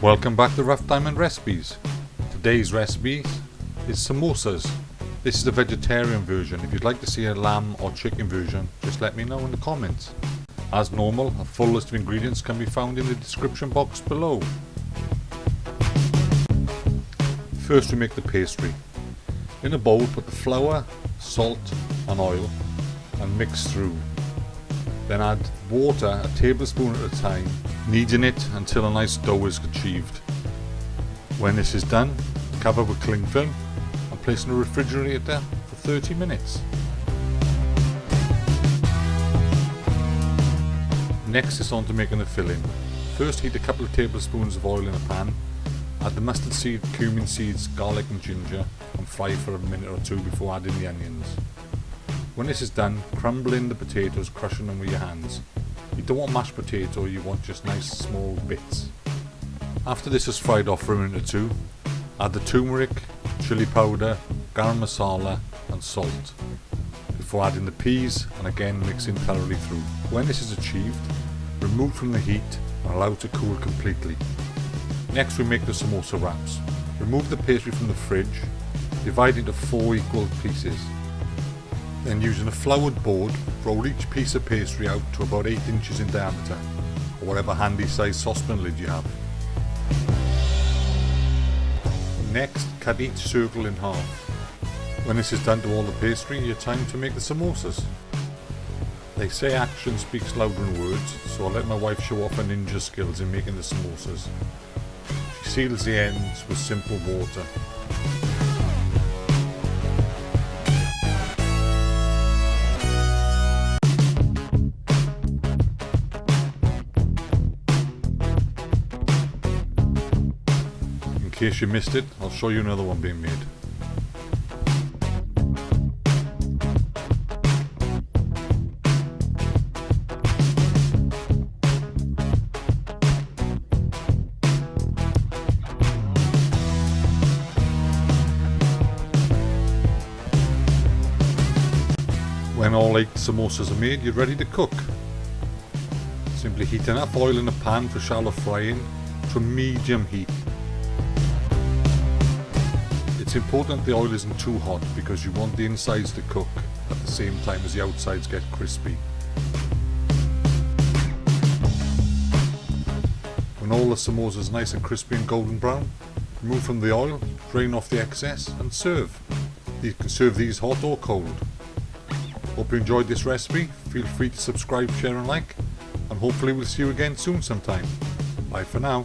Welcome back to Rough Diamond Recipes. Today's recipe is samosas. This is the vegetarian version. If you'd like to see a lamb or chicken version, just let me know in the comments. As normal, a full list of ingredients can be found in the description box below. First we make the pastry. In a bowl put the flour, salt and oil and mix through. Then add water a tablespoon at a time, kneading it until a nice dough is achieved. When this is done, cover with cling film and place in the refrigerator for 30 minutes. Next is on to making the filling. First heat a couple of tablespoons of oil in a pan, add the mustard seed, cumin seeds, garlic and ginger and fry for a minute or two before adding the onions. When this is done, crumble in the potatoes, crushing them with your hands. You don't want mashed potato, you want just nice small bits. After this is fried off for a minute or two, add the turmeric, chili powder, garam masala and salt before adding the peas and again mixing thoroughly through. When this is achieved, remove from the heat and allow it to cool completely. Next we make the samosa wraps. Remove the pastry from the fridge, divide into 4 equal pieces. Then using a floured board, roll each piece of pastry out to about 8 inches in diameter, or whatever handy size saucepan lid you have. Next, cut each circle in half. When this is done to all the pastry, you're time to make the samosas. They say action speaks louder than words, so I'll let my wife show off her ninja skills in making the samosas. She seals the ends with simple water. In case you missed it, I'll show you another one being made. When all 8 samosas are made, you're ready to cook. Simply heat enough oil in a pan for shallow frying to medium heat. It's important the oil isn't too hot because you want the insides to cook at the same time as the outsides get crispy. When all the samosas are nice and crispy and golden brown, remove from the oil, drain off the excess and serve. You can serve these hot or cold. Hope you enjoyed this recipe. Feel free to subscribe, share and like, and hopefully we'll see you again soon sometime. Bye for now.